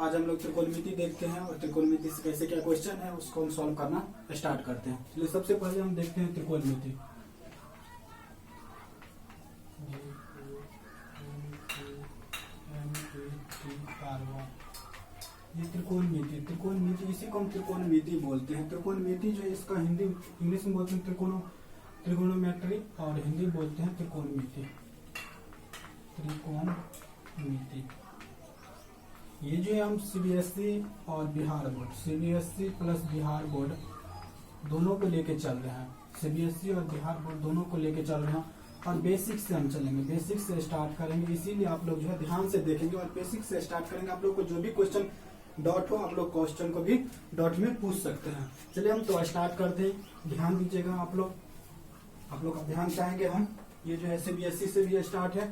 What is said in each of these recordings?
आज हम लोग त्रिकोणमिति देखते हैं और त्रिकोणमिति से कैसे क्या क्वेश्चन है उसको हम सॉल्व करना स्टार्ट करते हैं। चलिए सबसे पहले हम देखते हैं त्रिकोणमिति। ये त्रिकोणमिति, त्रिकोणमिति इसी को हम त्रिकोणमिति बोलते हैं। त्रिकोणमिति जो है इसका हिंदी इंग्लिश में बोलते हैं त्रिकोणोमेट्री और हिंदी बोलते हैं त्रिकोणमिति। त्रिकोणमिति ये जो है हम सीबीएसई और Bihar board, CBSE plus Bihar board दोनों को लेके चल रहे हैं। सीबीएसई और बिहार बोर्ड दोनों को लेके चल रहे हैं और बेसिक से हम चलेंगे, बेसिक से स्टार्ट करेंगे। इसीलिए आप लोग जो है ध्यान से देखेंगे और बेसिक से स्टार्ट करेंगे। आप लोग को जो भी क्वेश्चन डॉट हो आप लोग क्वेश्चन को भी डॉट में पूछ सकते हैं। चलिए हम तो स्टार्ट करते हैं, ध्यान दीजिएगा आप लोग का ध्यान चाहेंगे हम। ये जो है सीबीएसई से भी स्टार्ट है,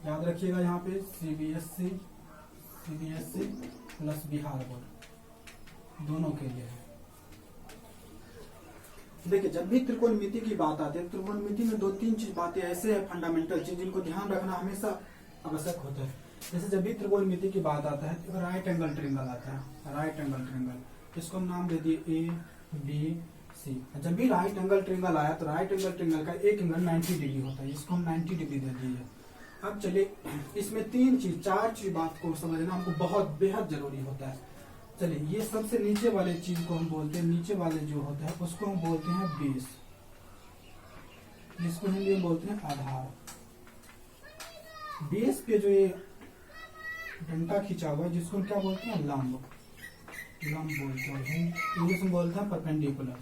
याद रखिएगा यहाँ पे सीबीएसई प्लस बिहार बोर्ड दोनों के लिए है। देखिए जब भी त्रिकोणमिति की बात आती है, त्रिकोणमिति में दो तीन चीज बातें ऐसे है फंडामेंटल चीज जिनको ध्यान रखना हमेशा आवश्यक होता है। जैसे जब भी त्रिकोणमिति की बात आता है तो राइट एंगल ट्रायंगल आता है, राइट एंगल ट्रायंगल, इसको हम नाम दे दिए ए बी सी। जब भी राइट एंगल ट्रायंगल आया तो राइट एंगल ट्रायंगल का एक एंगल 90 डिग्री होता है, इसको हम 90 डिग्री दे दिए। अब चलिए इसमें चार चीज बात को समझना हमको बहुत बेहद जरूरी होता है। चलिए ये सबसे नीचे वाले चीज को हम बोलते हैं, नीचे वाले जो होता है उसको हम बोलते हैं बेस, जिसको हिंदी में बोलते हैं आधार। बेस पे जो ये डंडा खींचा हुआ है जिसको क्या बोलते हैं लंब, लंब बोलते हैं, इंग्लिश में बोलते हैं परपेंडिकुलर।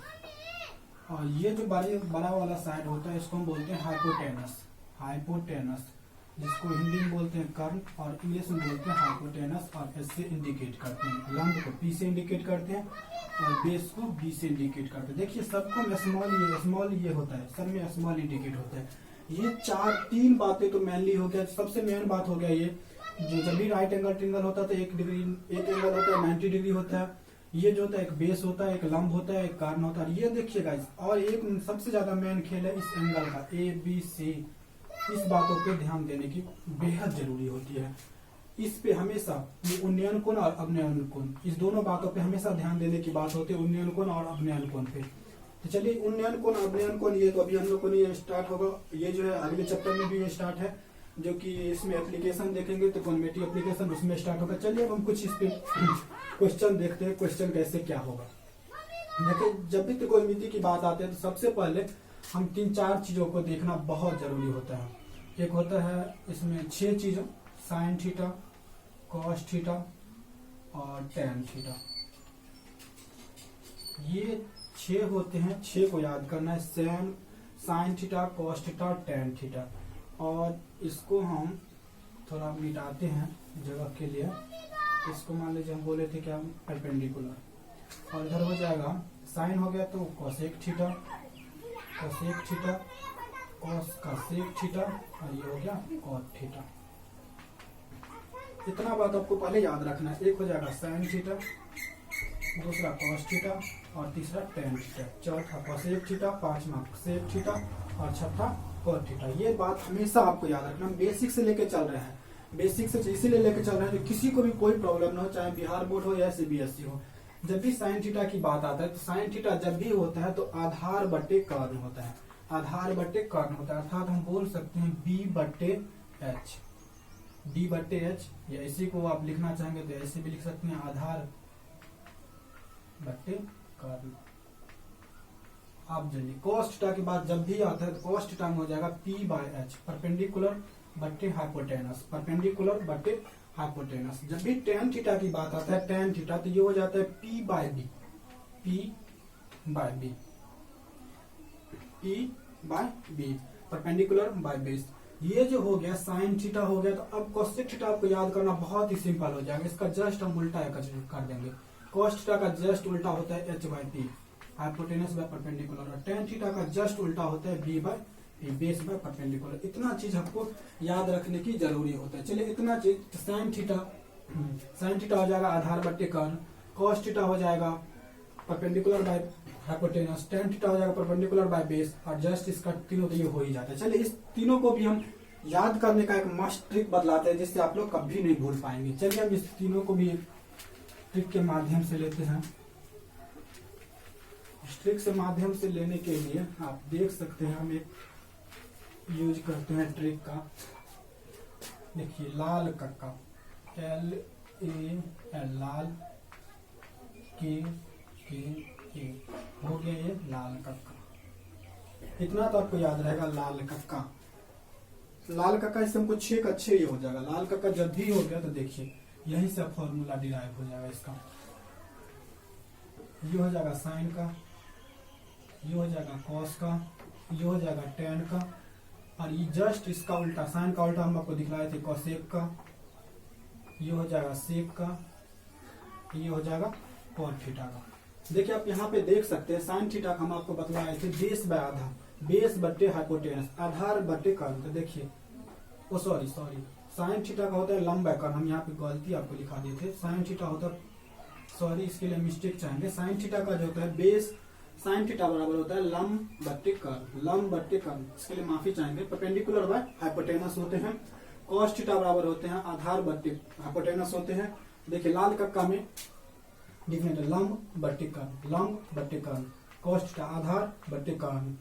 और ये जो बड़ा वाला साइड होता है इसको हम बोलते हैं हाइपोटेनस, हाइपोटेनस, जिसको हिंदी में बोलते हैं कर्ण और इंग्लिश में बोलते हैं हाइपोटेनस। और एस से इंडिकेट करते हैं, लंब को पी से इंडिकेट करते हैं और बेस को बी से इंडिकेट करते हैं। देखिए सबको स्मॉल ये होता है, सब में स्मॉल इंडिकेट होता है। ये तीन बातें तो मेनली हो गया। सबसे मेन बात हो गया ये जो जब भी राइट एंगल ट्रायंगल होता है तो एक एंगल होता है 90 डिग्री होता है। ये जो होता है एक बेस होता है, एक लंब होता है, एक कर्ण होता है। ये देखिएगा और एक सबसे ज्यादा मेन खेल है इस एंगल का ए बी सी। इस बातों पे ध्यान देने की बेहद जरूरी होती है। इस पे हमेशा उन्नयन कोण और अवनयन कोण, इस दोनों बातों पे हमेशा ध्यान देने की बात होती है, उन्नयन कोण और अवनयन कोण पे। तो चलिए उन्नयन कोण अवनयन कोण ये तो अभी हम लोग को नहीं स्टार्ट होगा, ये जो है अगले चैप्टर में भी ये स्टार्ट है, जो कि इसमें एप्लीकेशन देखेंगे तो त्रिकोणमिति एप्लीकेशन उसमें स्टार्ट होगा। चलिए अब हम कुछ इस पे क्वेश्चन देखते हैं, क्वेश्चन कैसे क्या होगा। देखिए जब भी त्रिकोणमिति की बात आती है तो सबसे पहले हम 3-4 चीजों को देखना बहुत जरूरी होता है। एक होता है इसमें 6 चीजों, साइन थीटा, कॉस थीटा और टेन थीटा। ये 6 होते हैं, 6 को याद करना है, sine theta, cos theta, tan theta. और इसको हम थोड़ा मिटाते हैं जगह के लिए। इसको मान लीजिए हम बोले थे क्या परपेंडिकुलर, और इधर हो जाएगा साइन हो गया तो cosec theta, cosec theta, cos का सेक थीटा और ये हो गया कॉट थीटा। इतना बात आपको पहले याद रखना है। एक हो जाएगा साइन थीटा, दूसरा कॉस थीटा और तीसरा टेन थीटा, चौथा कोसेक थीटा, पांचवा सेक थीटा और छठा कॉट थीटा। ये बात हमेशा आपको याद रखना। हम बेसिक से लेके चल रहे हैं, बेसिक से इसीलिए लेके चल रहे हैं किसी को भी कोई प्रॉब्लम ना हो, चाहे बिहार बोर्ड हो या सीबीएसई हो। जब भी साइन थीटा की बात आता है तो साइन थीटा जब भी होता है तो आधार बट्टे कर्ण होता है, आधार बट्टे कर्ण होता है। अर्थात हम बोल सकते हैं बी बट्टे एच, डी बट्टे एच, या इसी को आप लिखना चाहेंगे तो ऐसे भी लिख सकते हैं आधार बट्टे कर्ण। आप जल्दी कॉस थीटा की बात जब भी आता है तो कॉस थीटा में हो जाएगा पी बाय एच, परपेंडिकुलर बट्टे हाइपोटेनस, परपेंडिकुलर बट्टे हाइपोटेनस। जब भी टेन थीटा की बात आता है टेन थीटा तो ये हो जाता है P by B, P by B, P by B, perpendicular by base. ये जो हो गया साइन थीटा हो गया। तो अब कोसेक थीटा आपको याद करना बहुत ही सिंपल हो जाएगा। इसका जस्ट हम उल्टा कर देंगे। कॉस थीटा का जस्ट उल्टा होता है H by P, hypotenuse by perpendicular, और टेन थीटा का जस्ट उल्टा होता है B by P, base by perpendicular. इतना चीज आपको याद रखने की जरूरी होता है। चलिए इतना चीज साइन थीटा हो जाएगा आधार बट्टे कर्ण, कॉस थीटा हो जाएगा perpendicular by hypotenuse, ten theta हो जाएगा परपेंडिकुलर बाय बेस, और जस्ट इसका तीनों तो ये हो ही जाता है। चलिए इस तीनों को भी हम याद करने का एक मस्ट ट्रिक बदलाते हैं जिससे आप लोग कभी नहीं भूल पाएंगे। चलिए हम इस तीनों को भी ट्रिक के माध्यम से लेते हैं। इस ट्रिक से माध्यम से लेने के लिए आप देख सकते हैं हम एक यूज करते हैं ट्रिक का। देखिए लाल कक्का, LAL, लाल के ए हो गया ये लाल कक्का। इतना तो आपको याद रहेगा लाल कक्का। लाल कक्का इससे हमको छे का छे ये हो जाएगा। लाल कक्का जब भी हो गया तो देखिए यहीं से फॉर्मूला डिराइव हो जाएगा इसका। ये हो जाएगा साइन का, ये हो जाएगा कॉस का, ये हो जाएगा टेन का, और ये जस्ट इसका उल्टा, साइन का उल्टा हम आपको दिखलाए थे कॉसेक का। ये हो जाएगा सेक का, ये हो जाएगा कॉट थीटा का। देखिए आप यहाँ पे देख सकते हैं साइन थीटा का हम आपको बतलाए थे बेस बाय आधार, बेस बट्टे हाइपोटेनस, आधार बट्टे कर्ण। तो देखिए ओ सॉरी साइन थीटा का होता है लंब बाय कर्ण। हम यहाँ पे गलती आपको लिखा दिए थे। साइन थीटा होता है, सॉरी इसके लिए मिस्टेक चाहेंगे। साइन थीटा का जो होता है बेस, साइन थीटा बराबर होता है लंब बट्टे कर्ण, लंब बट्टे कर्ण, इसके लिए माफी चाहेंगे। परपेंडिकुलर बाय हाइपोटेनस होते हैं। कॉस थीटा बराबर होते हैं आधार बट्टे हाइपोटेनस होते हैं। देखिए लाल कक्का में डिफरेंट है, लंब बट्टे कर्ण, लंब बट्टे कर्ण, कॉस थीटा आधार बट्टे कर्ण,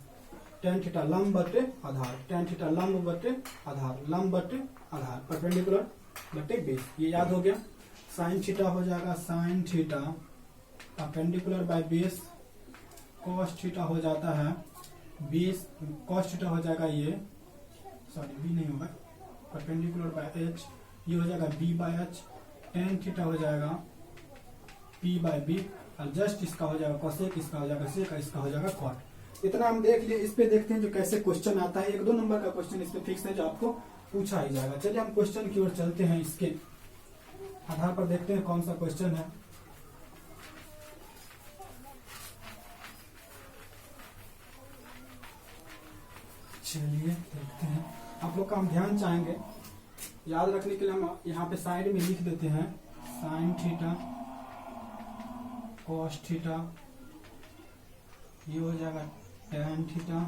टेन थीटा लंब बट्टे आधार, टेन थीटा लंब बट्टे आधार, लंब बट्टे आधार, परपेंडिकुलर बट्टे बेस। ये याद हो गया। साइन थीटा हो जाएगा sign theta perpendicular by base, cos theta हो जाता है बेस, कॉस थीटा हो जाएगा ये, सॉरी बी नहीं होगा, परपेंडिकुलर बाय एच, ये हो जाएगा B by H, tan theta हो जाएगा P बाय बी, और जस्ट इसका हो जाएगा कॉसेक, इसका हो जाएगा सेक, इसका हो जाएगा कॉट। इतना हम देख लिए। इस पे देखते हैं जो कैसे क्वेश्चन आता है। 1-2 नंबर का क्वेश्चन इस पे फिक्स है जो आपको पूछा ही जाएगा। चलिए हम क्वेश्चन की ओर चलते हैं। इसके आधार पर देखते हैं कौन सा क्वेश्चन है। चलिए देखते हैं। आप लोग का हम ध्यान चाहेंगे, याद रखने के लिए हम यहाँ पे साइड में लिख देते हैं साइन थीटा कॉस थीटा, ये हो जाएगा टेन थीटा,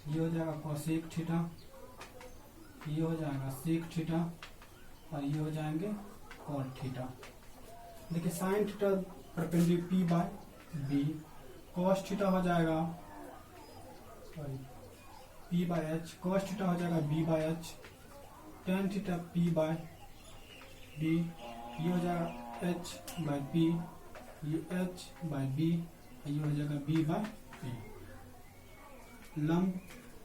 ये हो जाएगा कॉसेक थीटा, ये हो जाएगा सेक थीटा, और ये हो जाएंगे कॉट थीटा। देखिए sine theta perpendicular P by B, cos theta हो जाएगा sorry P by H, cos theta हो जाएगा B by H, tan theta P by B, ये हो जाएगा H बाय P, ये H बाय बी, ये हो जाएगा B बाय बी। लंब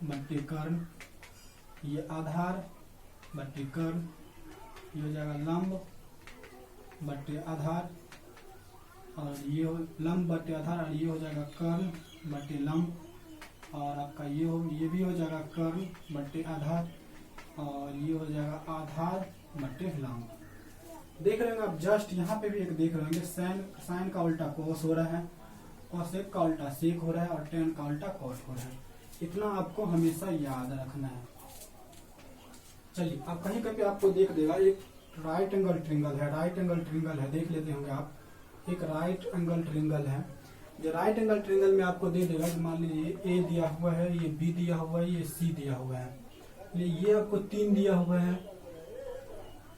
बट्टे कर्ण, ये आधार बट्टे कर्ण, ये हो जाएगा लंब बट्टे आधार, और ये हो लंब बट्टे आधार, और ये हो जाएगा कर्ण बट्टे लंब, और आपका ये भी हो जाएगा कर्ण बट्टे आधार, और ये हो जाएगा आधार बट्टे लंब। देख रहे होंगे आप, जस्ट यहाँ पे भी एक देख रहे होंगे, साइन का उल्टा कोस हो रहा है, कॉसेक का उल्टा सेक हो रहा है, और टेन का उल्टा कॉस हो रहा है। इतना आपको हमेशा याद रखना है। चलिए अब कहीं कहीं आपको देख देगा एक राइट एंगल ट्रिंगल है, राइट एंगल ट्रिंगल है, देख लेते होंगे आप। एक राइट एंगल ट्रिंगल है, जो राइट एंगल ट्रिंगल में आपको दे देगा, मान लीजिए ए दिया हुआ है, ये बी दिया हुआ है, ये सी दिया हुआ है, ये आपको 3 दिया हुआ है,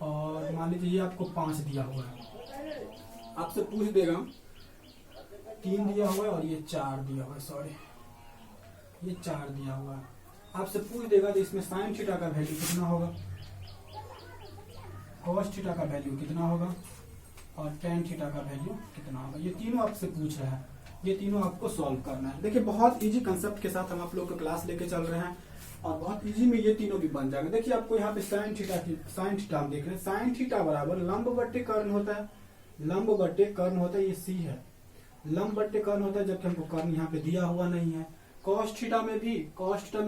और मान लीजिए ये आपको 5 दिया हुआ है। आपसे पूछ देगा 3 दिया हुआ है और ये 4 दिया हुआ है, सॉरी ये 4 दिया हुआ है। आपसे पूछ देगा तो इसमें साइन थीटा का वैल्यू कितना होगा, कॉस थीटा का वैल्यू कितना होगा, और टेन थीटा का वैल्यू कितना होगा। ये तीनों आपसे पूछ रहा है, ये तीनों आपको सॉल्व करना है। देखिए बहुत इजी कंसेप्ट के साथ हम आप लोग को क्लास लेके चल रहे हैं, और बहुत इजी में ये तीनों भी बन जाएगा। देखिए आपको यहाँ पे साइन थीटा हम देख रहे हैं, साइन थीटा बराबर लंब बट्टे कर्ण होता है, लंब बट्टे कर्ण होता है, ये सी है, लंब बट्टे कर्ण होता है, जबकि हमको कर्ण यहाँ पे दिया हुआ नहीं है। कॉस थीटा में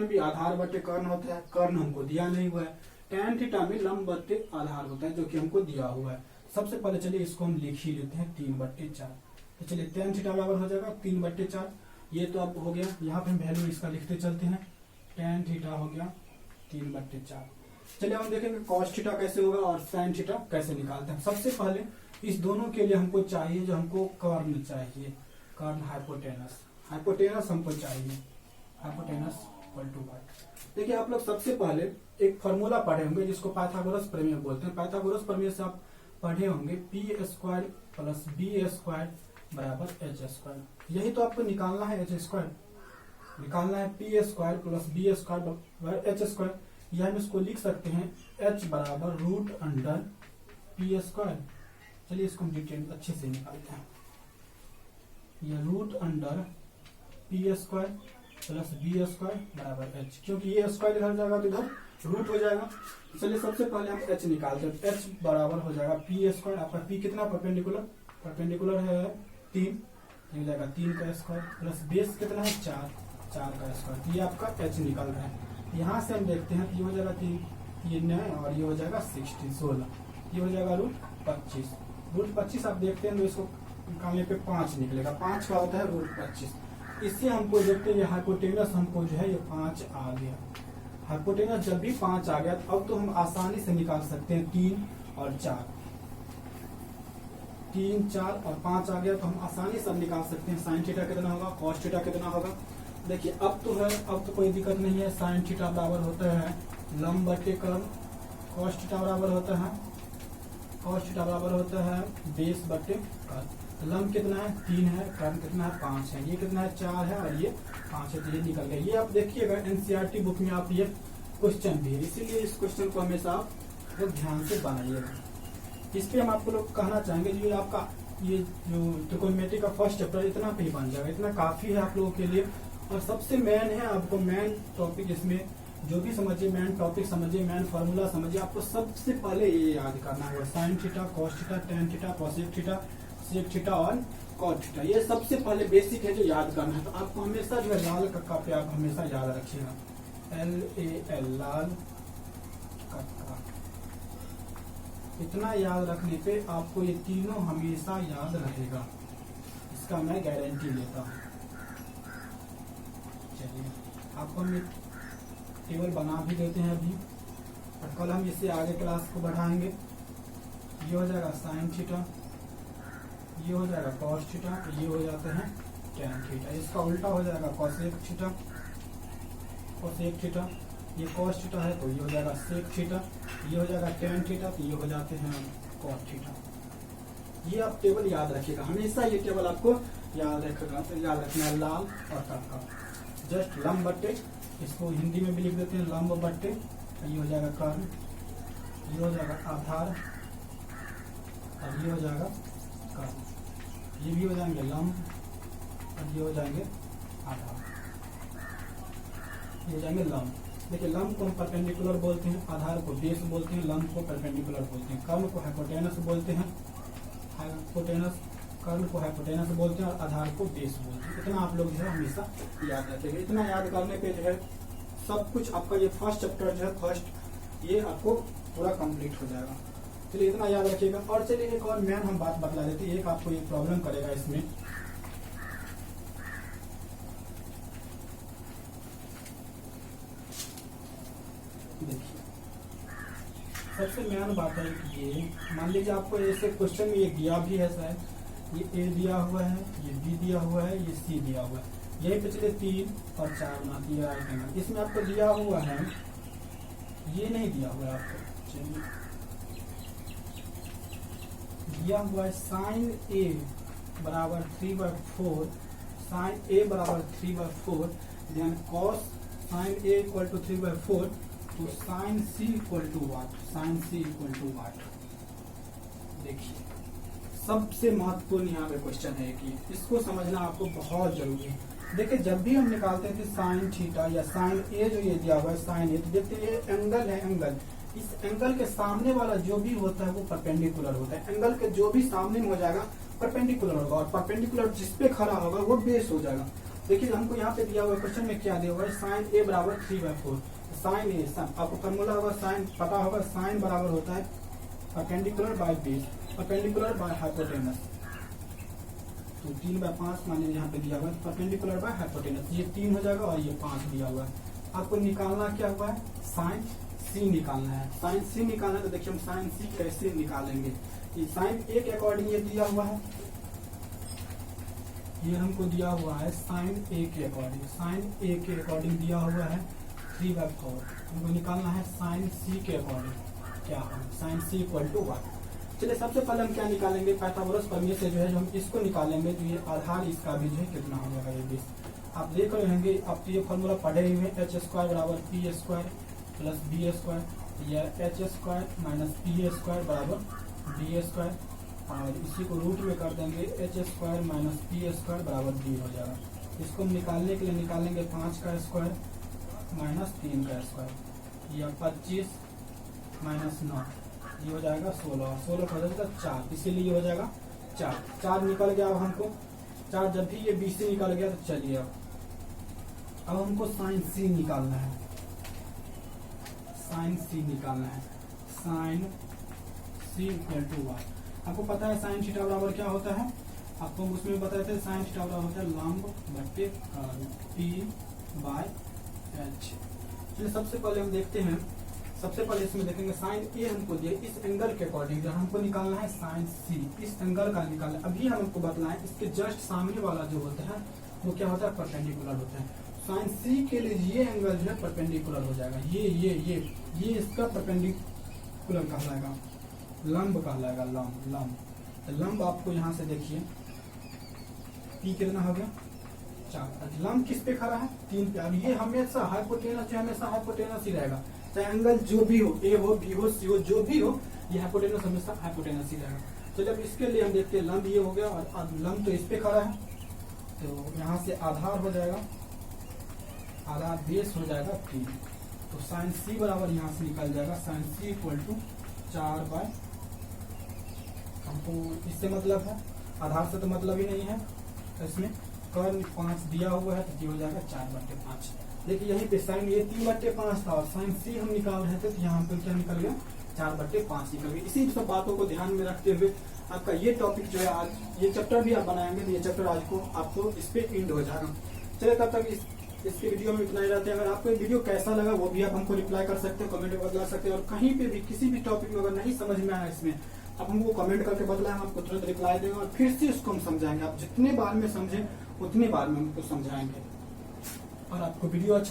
भी आधार बट्टे कर्ण होता है, कर्ण हमको दिया नहीं हुआ है। टेन थीटा में लंब बट्टे आधार होता है, जो कि हमको दिया हुआ है। सबसे पहले चलिए इसको हम लिख ही लेते हैं 3/4। तो चलिए टेन थीटा बराबर हो जाएगा 3/4। ये तो अब हो गया, यहाँ पे हम वैल्यू इसका लिखते चलते हैं। टेन थीटा हो गया 3/4। चलिए हम देखेंगे कॉस थीटा कैसे होगा और साइन थीटा कैसे निकालते हैं। सबसे पहले इस दोनों के लिए हमको चाहिए, जो हमको कर्ण चाहिए, कर्ण हाइपोटेनस, हाइपोटेनस हमको चाहिए, हाइपोटेनस इक्वल टू y। देखिए आप लोग सबसे पहले एक फॉर्मूला पढ़े होंगे जिसको पाइथागोरस प्रमेय बोलते हैं। पाइथागोरस प्रमेय से आप पढ़े होंगे P square plus B square बराबर एच स्क्वायर। यही तो आपको निकालना है, एच स्क्वायर निकालना है। P square plus B square बराबर एच स्क्वायर, यह हम इसको लिख सकते हैं एच बराबर रूट अंडर पी स्क्वायर। चलिए इसको हम डिटेल अच्छे से निकालते हैं। यह root under P square plus B square बराबर एच, क्योंकि ये स्क्वायर इधर जाएगा तो इधर रूट हो जाएगा। चलिए सबसे पहले हम एच निकालते हैं। एच बराबर हो जाएगा पी स्क्वायर, आपका पी कितना परपेंडिकुलर है 3, हो जाएगा 3 का स्क्वायर प्लस बेस कितना है 4 का स्क्वायर। ये आपका एच निकल रहा है। यहाँ से हम देखते हैं ये हो जाएगा 3, ये 9 और ये हो जाएगा 16, ये हो जाएगा रूट 25 आप देखते हैं तो इसको निकालने पे 5 निकलेगा। 5 का होता है रूट 25। इससे हमको देखते हैं हाइपोटेनस हमको जो है ये 5 आ गया। हाइपोटेनस जब भी 5 आ गया तो अब तो हम आसानी से निकाल सकते हैं 3 और 4। 3, 4 और 5 आ गया तो हम आसानी से निकाल सकते हैं साइन थीटा कितना होगा, कॉस थीटा कितना होगा। देखिए अब तो कोई दिक्कत नहीं है। साइन थीटा बराबर होता है लंब बटे कर्व, कॉस थीटा बराबर होता है बेस बटे कर्व। लंब कितना है 3 है, कर्व कितना है 5 है, ये कितना है 4 है और ये 5 है, तो ये निकल गया। ये आप देखिएगा एनसीईआरटी बुक में आप ये क्वेश्चन भी है, इसीलिए इस क्वेश्चन को हमेशा आप लोग ध्यान से बनाइएगा। इस पे हम आपको लोग कहना चाहेंगे ये आपका ये जो ट्रिकोनोमेट्री का फर्स्ट चैप्टर इतना पे ही बन जाएगा, इतना काफी है आप लोगों के लिए। और सबसे मेन है आपको मेन टॉपिक, इसमें जो भी समझिए मेन टॉपिक समझिए, मेन फार्मूला समझिए। आपको सबसे पहले ये याद करना है sine theta, cos theta, tan theta, cosec theta, sec theta और कॉट थीटा। ये सबसे पहले बेसिक है जो याद करना है। तो आपको हमेशा जो है लाल कक्का पे आप हमेशा याद रखिएगा, LAL लाल कक्का। इतना याद रखने पे आपको ये तीनों हमेशा याद रहेगा, इसका मैं गारंटी लेता हूँ। चलिए आपको हम टेबल बना भी देते हैं अभी, और कल हम इससे आगे क्लास को बढ़ाएंगे। ये हो जाएगा साइन थीटा, ये हो जाएगा कॉस थीटा, ये हो जाते हैं टेन थीटा। इसका उल्टा हो जाएगा कॉसेक थीटा, ये कॉस थीटा है तो ये हो जाएगा सेक थीटा, ये हो जाएगा टेन थीटा तो ये हो जाते हैं कॉट थीटा। ये आप टेबल याद रखिएगा हमेशा, ये टेबल आपको याद रखना है लाल और कक्का। जस्ट लंब बट्टे, इसको हिंदी में भी लिख देते हैं लंब बट्टे, ये हो जाएगा कर्व, ये हो जाएगा आधार और ये हो जाएगा कर्व। ये भी हो जाएंगे लंब और ये हो जाएंगे आधार, ये हो जाएंगे लंब। देखिए लंब को हम परपेंडिकुलर बोलते हैं, आधार को बेस बोलते हैं, लंब को परपेंडिकुलर बोलते हैं, कर्व को हाइपोटेनस बोलते हैं, कर्व को हाइपोटेनस बोलते हैं और आधार को बेस बोलते हैं। इतना आप लोग जो है हमेशा याद रखेंगे। इतना याद करने पे जो है सब कुछ आपका ये फर्स्ट चैप्टर जो है फर्स्ट ये आपको पूरा कंप्लीट हो जाएगा। चलिए इतना याद रखिएगा। और चलिए एक और मेन हम बात बतला देते हैं, एक आपको ये प्रॉब्लम करेगा इसमें। देखिए सबसे मेन बात है ये, मान लीजिए आपको ऐसे क्वेश्चन में ये दिया भी है, शायद ये ए दिया हुआ है, ये बी दिया हुआ है, ये सी दिया हुआ है, यही पिछले 3 और 4 बनाती है राइट एंगल। इसमें आपको दिया हुआ है, ये नहीं दिया हुआ है आपको, चलिए दिया हुआ है साइन ए बराबर 3/4, साइन ए बराबर 3/4, then cos sine A equal to 3/4, तो sine C equal to what, sine C equal to what. देखिए सबसे महत्वपूर्ण यहाँ पे क्वेश्चन है कि इसको समझना आपको बहुत जरूरी है। देखिए जब भी हम निकालते थे साइन थीटा या साइन ए, जो ये दिया हुआ है साइन ए, तो देखते हैं ये एंगल है, एंगल इस एंगल के सामने वाला जो भी होता है वो परपेंडिकुलर होता है। एंगल के जो भी सामने में हो जाएगा परपेंडिकुलर होगा, और परपेंडिकुलर जिस पे खड़ा होगा वो बेस हो जाएगा। देखिए हमको यहाँ पे दिया हुआ क्वेश्चन में क्या दिया हुआ है, साइन ए बराबर 3/4, साइन ए आपको फॉर्मूला होगा, साइन पता होगा, साइन बराबर होता है perpendicular by base, perpendicular by hypotenuse. तो 3/5 मान लीजिए यहाँ पे दिया हुआ है परपेंडिकुलर बाय हाइपोटेनस, ये 3 हो जाएगा और ये 5 दिया हुआ है। आपको निकालना क्या हुआ है, साइन सी निकालना है। साइन सी निकालना है तो देखिए हम साइन सी कैसे निकालेंगे। ये साइन ए के अकॉर्डिंग ये दिया हुआ है, ये हमको दिया हुआ है साइन ए के अकॉर्डिंग, साइन ए के अकॉर्डिंग दिया हुआ है 3/4। हमको निकालना है साइन सी के अकॉर्डिंग क्या है, साइन सी इक्वल टू 1। चलिए सबसे पहले हम क्या निकालेंगे, पाइथागोरस प्रमेय से जो है हम इसको निकालेंगे, तो ये आधार इसका भी जो है कितना हो जाएगा, ये 20। आप देख रहे होंगे, आप तो ये फॉर्मूला पढ़े हुए हैं, एच स्क्वायर बराबर P square plus B square, या H square minus P square बराबर बी स्क्वायर, और इसी को रूट में कर देंगे, H square minus P square बराबर बी हो जाएगा। इसको हम निकालने के लिए निकालेंगे 5 का स्क्वायर माइनस 3 का स्क्वायर, या 25 माइनस 9, ये हो जाएगा 16, 16 का हो जाएगा 4, इसीलिए ये हो जाएगा 4। 4 निकल गया। अब हमको 4 जब भी ये बी से निकल गया, तो चलिए अब हमको साइन सी निकालना है, साइन सी निकालना है, sine C equal to Y. आपको पता है साइन थीटा बराबर क्या होता है, आपको उसमें बताए थे, साइन थीटा बराबर होता है लंब बट्टे पी बाय एच। चलिए सबसे पहले हम देखते हैं, सबसे पहले इसमें देखेंगे साइन ए हमको दिए, इस एंगल के अकॉर्डिंग जो हमको निकालना है साइन सी, इस एंगल का निकालना है। अभी हम हमको बतलाएं, इसके जस्ट सामने वाला जो होता है वो क्या होता है, परपेंडिकुलर होता है। साइन सी के लिए ये एंगल जो है परपेंडिकुलर हो जाएगा, ये इसका परपेंडिकुलर कहलाएगा, लंब कहलाएगा, लंब। तो लंब आपको यहाँ से देखिए पी कितना हो गया 4, लंब किस पे खड़ा है 3 पे। अब ये हमेशा हाइपोटेनस जो हमेशा हाइपोटेनस ही रहेगा, चाहे एंगल जो भी हो, ए हो बी हो सी हो, जो भी हो, ये हाइपोटेनस हमेशा हाइपोटेनस ही रहेगा। चलिए अब इसके लिए हम देखते हैं, लंब ये हो गया और लंब तो इस पे खड़ा है, तो यहाँ से आधार हो जाएगा, आधार बेस हो जाएगा 3, तो साइन सी बराबर यहाँ से निकल जाएगा, साइन सी इक्वल टू 4 हमको इससे मतलब है, आधार से तो मतलब ही नहीं है, इसमें कर्न 5 दिया हुआ है, तो ये हो जाएगा 4/5। देखिए यहीं पे साइन ये 3/5 था और साइन सी हम निकाल रहे थे, तो यहाँ पे क्या निकल गया 4/5 निकल गया। इसी सब बातों को ध्यान में रखते हुए आपका ये टॉपिक जो है, आज ये चैप्टर भी आप बनाएंगे, तो ये चैप्टर आज को आपको इस पे एंड हो जाएगा। चलिए तब तक इसके वीडियो में इतना ही रहते हैं। अगर आपको ये वीडियो कैसा लगा वो भी आप हमको रिप्लाई कर सकते हैं, कमेंट में बतला सकते हैं, और कहीं पे भी किसी भी टॉपिक में अगर नहीं समझ में आया इसमें, आप हमको कमेंट करके बदला, हम आपको तुरंत रिप्लाई देंगे और फिर से उसको हम समझाएंगे। आप जितने बार में समझें उतने बार में हमको समझाएंगे। और आपको वीडियो अच्छा